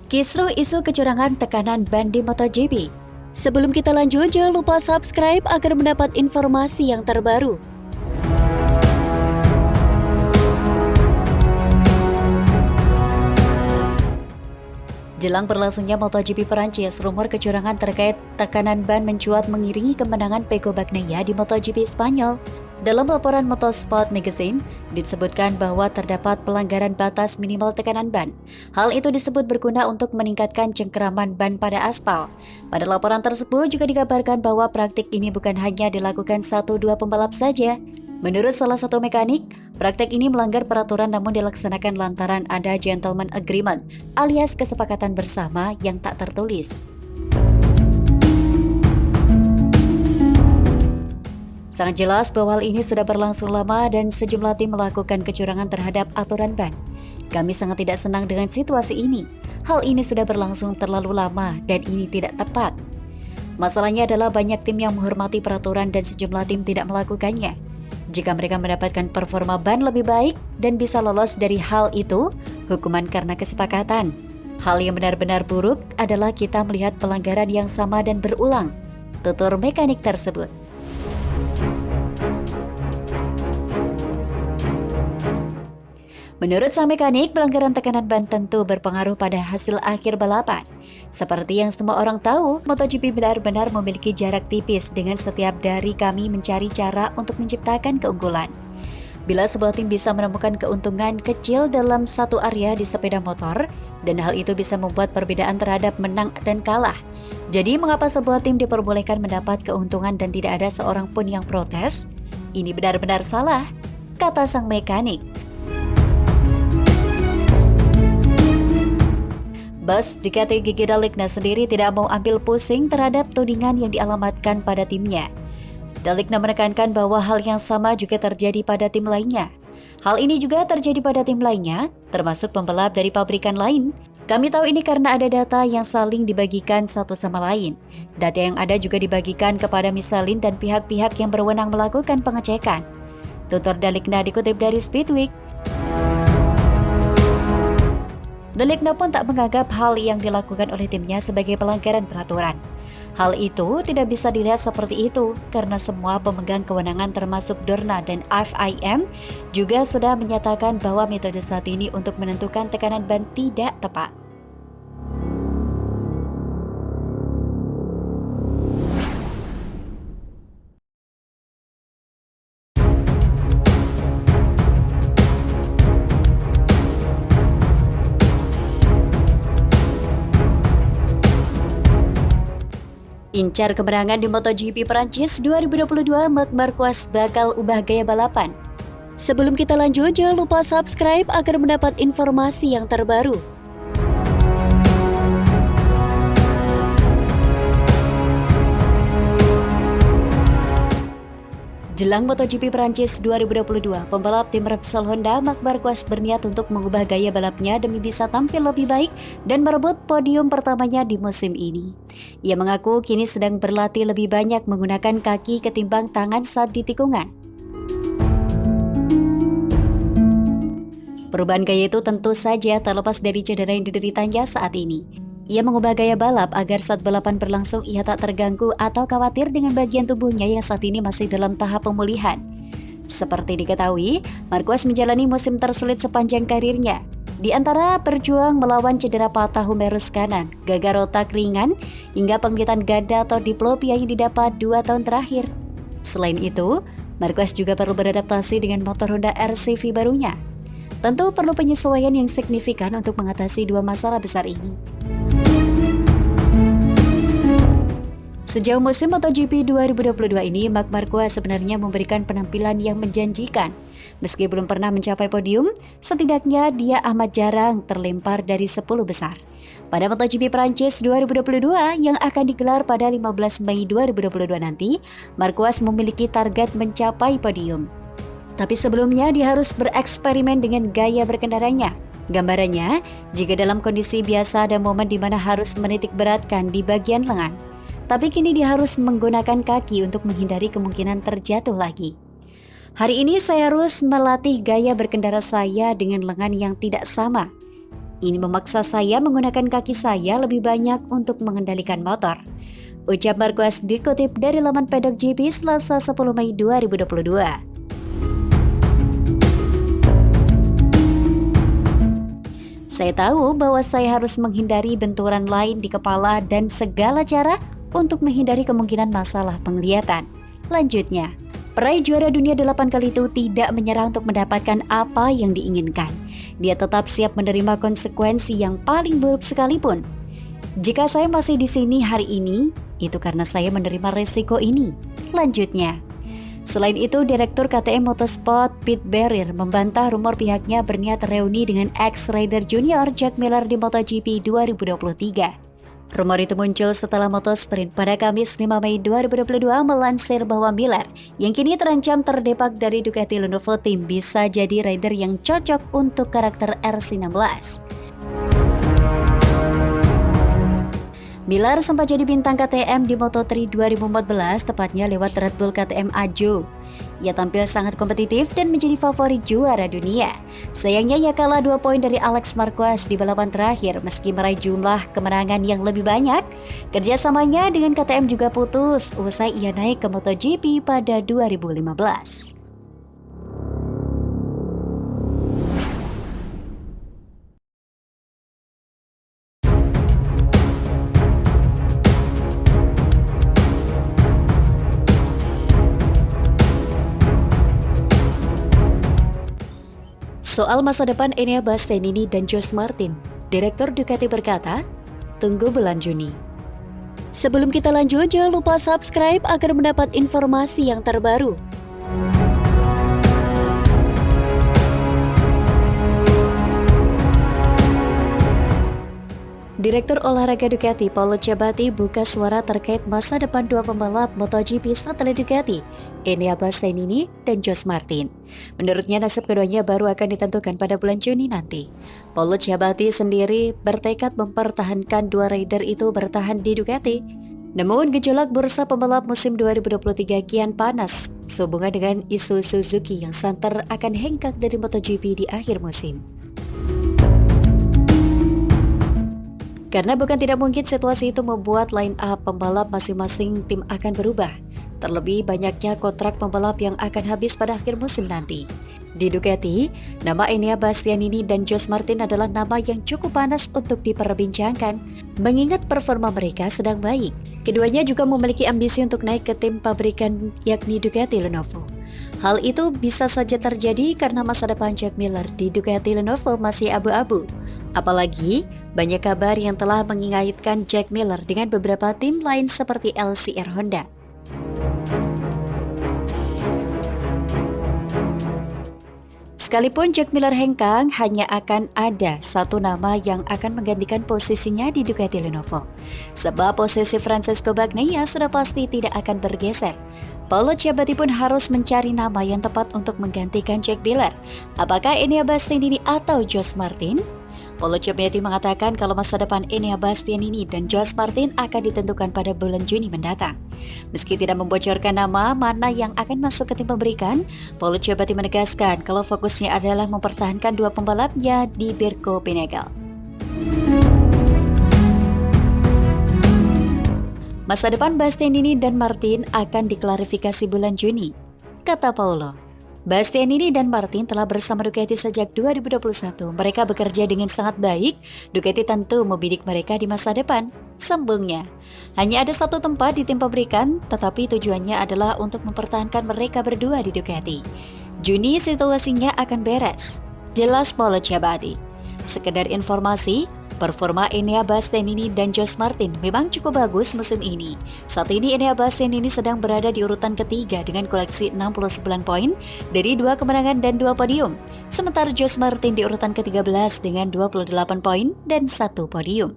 Kisruh isu kecurangan tekanan ban di MotoGP. Sebelum kita lanjut, jangan lupa subscribe agar mendapat informasi yang terbaru. Jelang berlangsungnya MotoGP Perancis, rumor kecurangan terkait tekanan ban mencuat mengiringi kemenangan Pecco Bagnaia di MotoGP Spanyol. Dalam laporan Motorsport Magazine, disebutkan bahwa terdapat pelanggaran batas minimal tekanan ban. Hal itu disebut berguna untuk meningkatkan cengkeraman ban pada aspal. Pada laporan tersebut juga dikabarkan bahwa praktik ini bukan hanya dilakukan 1-2 pembalap saja. Menurut salah satu mekanik, praktek ini melanggar peraturan namun dilaksanakan lantaran ada gentleman agreement alias kesepakatan bersama yang tak tertulis. Sangat jelas bahwa hal ini sudah berlangsung lama dan sejumlah tim melakukan kecurangan terhadap aturan ban. Kami sangat tidak senang dengan situasi ini. Hal ini sudah berlangsung terlalu lama dan ini tidak tepat. Masalahnya adalah banyak tim yang menghormati peraturan dan sejumlah tim tidak melakukannya. Jika mereka mendapatkan performa ban lebih baik dan bisa lolos dari hal itu, hukuman karena kesepakatan. Hal yang benar-benar buruk adalah kita melihat pelanggaran yang sama dan berulang, tutur mekanik tersebut. Menurut sang mekanik, pelanggaran tekanan ban tentu berpengaruh pada hasil akhir balapan. Seperti yang semua orang tahu, MotoGP benar-benar memiliki jarak tipis dengan setiap dari kami mencari cara untuk menciptakan keunggulan. Bila sebuah tim bisa menemukan keuntungan kecil dalam satu area di sepeda motor, dan hal itu bisa membuat perbedaan terhadap menang dan kalah. Jadi mengapa sebuah tim diperbolehkan mendapat keuntungan dan tidak ada seorang pun yang protes? Ini benar-benar salah, kata sang mekanik. Bos Ducati Gigi Dall'Igna sendiri tidak mau ambil pusing terhadap tudingan yang dialamatkan pada timnya. Dall'Igna menekankan bahwa hal yang sama juga terjadi pada tim lainnya. Hal ini juga terjadi pada tim lainnya, termasuk pembalap dari pabrikan lain. Kami tahu ini karena ada data yang saling dibagikan satu sama lain. Data yang ada juga dibagikan kepada Michelin dan pihak-pihak yang berwenang melakukan pengecekan. Tutur Dall'Igna dikutip dari Speedweek. Dall'Igna pun tak menganggap hal yang dilakukan oleh timnya sebagai pelanggaran peraturan. Hal itu tidak bisa dilihat seperti itu karena semua pemegang kewenangan termasuk Dorna dan FIM juga sudah menyatakan bahwa metode saat ini untuk menentukan tekanan ban tidak tepat. Incar kemenangan di MotoGP Perancis 2022, Marc Marquez bakal ubah gaya balapan. Sebelum kita lanjut, jangan lupa subscribe agar mendapat informasi yang terbaru. Jelang MotoGP Perancis 2022, pembalap tim Repsol Honda Marc Marquez berniat untuk mengubah gaya balapnya demi bisa tampil lebih baik dan merebut podium pertamanya di musim ini. Ia mengaku kini sedang berlatih lebih banyak menggunakan kaki ketimbang tangan saat di tikungan. Perubahan gaya itu tentu saja terlepas dari cedera yang dideritanya saat ini. Ia mengubah gaya balap agar saat balapan berlangsung ia tak terganggu atau khawatir dengan bagian tubuhnya yang saat ini masih dalam tahap pemulihan. Seperti diketahui, Marquez menjalani musim tersulit sepanjang karirnya. Di antara berjuang melawan cedera patah humerus kanan, gagal otak ringan, hingga penglihatan ganda atau diplopia yang didapat 2 tahun terakhir. Selain itu, Marquez juga perlu beradaptasi dengan motor Honda RCV barunya. Tentu perlu penyesuaian yang signifikan untuk mengatasi dua masalah besar ini. Sejauh musim MotoGP 2022 ini, Marc Marquez sebenarnya memberikan penampilan yang menjanjikan. Meski belum pernah mencapai podium, setidaknya dia amat jarang terlempar dari 10 besar. Pada MotoGP Perancis 2022 yang akan digelar pada 15 Mei 2022 nanti, Marquez memiliki target mencapai podium. Tapi sebelumnya dia harus bereksperimen dengan gaya berkendaranya. Gambarannya, jika dalam kondisi biasa ada momen di mana harus menitik beratkan di bagian lengan. Tapi kini dia harus menggunakan kaki untuk menghindari kemungkinan terjatuh lagi. Hari ini saya harus melatih gaya berkendara saya dengan lengan yang tidak sama. Ini memaksa saya menggunakan kaki saya lebih banyak untuk mengendalikan motor. Ucap Marquez dikutip dari laman Paddock GP Selasa 10 Mei 2022. Saya tahu bahwa saya harus menghindari benturan lain di kepala dan segala cara untuk menghindari kemungkinan masalah penglihatan. Lanjutnya, peraih juara dunia 8 kali itu tidak menyerah untuk mendapatkan apa yang diinginkan. Dia tetap siap menerima konsekuensi yang paling buruk sekalipun. Jika saya masih di sini hari ini, itu karena saya menerima resiko ini. Lanjutnya, selain itu, Direktur KTM Motorsport Pete Barrier membantah rumor pihaknya berniat reuni dengan ex-rider junior Jack Miller di MotoGP 2023. Rumor itu muncul setelah Motosprint pada Kamis 5 Mei 2022 melansir bahwa Miller, yang kini terancam terdepak dari Ducati Lenovo Team, bisa jadi rider yang cocok untuk karakter RC16. Miller sempat jadi bintang KTM di Moto3 2014, tepatnya lewat Red Bull KTM Ajo. Ia tampil sangat kompetitif dan menjadi favorit juara dunia. Sayangnya ia kalah 2 poin dari Alex Marquez di balapan terakhir meski meraih jumlah kemenangan yang lebih banyak. Kerjasamanya dengan KTM juga putus usai ia naik ke MotoGP pada 2015. Soal masa depan Enea Bastianini dan Josh Martin, Direktur Ducati berkata, tunggu bulan Juni. Sebelum kita lanjut, jangan lupa subscribe agar mendapat informasi yang terbaru. Direktur Olahraga Ducati, Paolo Ciabatti, buka suara terkait masa depan dua pembalap MotoGP satelit Ducati, Enea Bastianini dan Josh Martin. Menurutnya nasib keduanya baru akan ditentukan pada bulan Juni nanti. Paolo Ciabatti sendiri bertekad mempertahankan dua rider itu bertahan di Ducati. Namun gejolak bursa pembalap musim 2023 kian panas sehubungan dengan isu Suzuki yang santer akan hengkang dari MotoGP di akhir musim. Karena bukan tidak mungkin situasi itu membuat line up pembalap masing-masing tim akan berubah. Terlebih banyaknya kontrak pembalap yang akan habis pada akhir musim nanti. Di Ducati, nama Enea Bastianini dan Josh Martin adalah nama yang cukup panas untuk diperbincangkan, mengingat performa mereka sedang baik. Keduanya juga memiliki ambisi untuk naik ke tim pabrikan yakni Ducati Lenovo. Hal itu bisa saja terjadi karena masa depan Jack Miller di Ducati Lenovo masih abu-abu. Apalagi banyak kabar yang telah mengingatkan Jack Miller dengan beberapa tim lain seperti LCR Honda. Sekalipun Jack Miller hengkang, hanya akan ada satu nama yang akan menggantikan posisinya di Ducati Lenovo. Sebab posisi Francesco Bagnaia sudah pasti tidak akan bergeser. Paolo Ciabatti pun harus mencari nama yang tepat untuk menggantikan Jack Miller. Apakah Enea Bastianini atau Josh Martin? Paolo Ciabatti mengatakan kalau masa depan Enea Bastianini dan Josh Martin akan ditentukan pada bulan Juni mendatang. Meski tidak membocorkan nama mana yang akan masuk ke tim pemberikan, Paolo Ciabatti menegaskan kalau fokusnya adalah mempertahankan dua pembalapnya di Virgo Pinegel. Masa depan Bastianini dan Martin akan diklarifikasi bulan Juni, kata Paolo. Bastianini dan Martin telah bersama Ducati sejak 2021. Mereka bekerja dengan sangat baik. Ducati tentu membidik mereka di masa depan, sambungnya. Hanya ada satu tempat di tim pabrikan, tetapi tujuannya adalah untuk mempertahankan mereka berdua di Ducati. Juni situasinya akan beres, jelas Paolo Ciabatti. Sekedar informasi, performa Enea Bastianini dan Josh Martin memang cukup bagus musim ini. Saat ini Enea Bastianini sedang berada di urutan ketiga dengan koleksi 69 poin dari 2 kemenangan dan 2 podium. Sementara Josh Martin di urutan ke-13 dengan 28 poin dan 1 podium.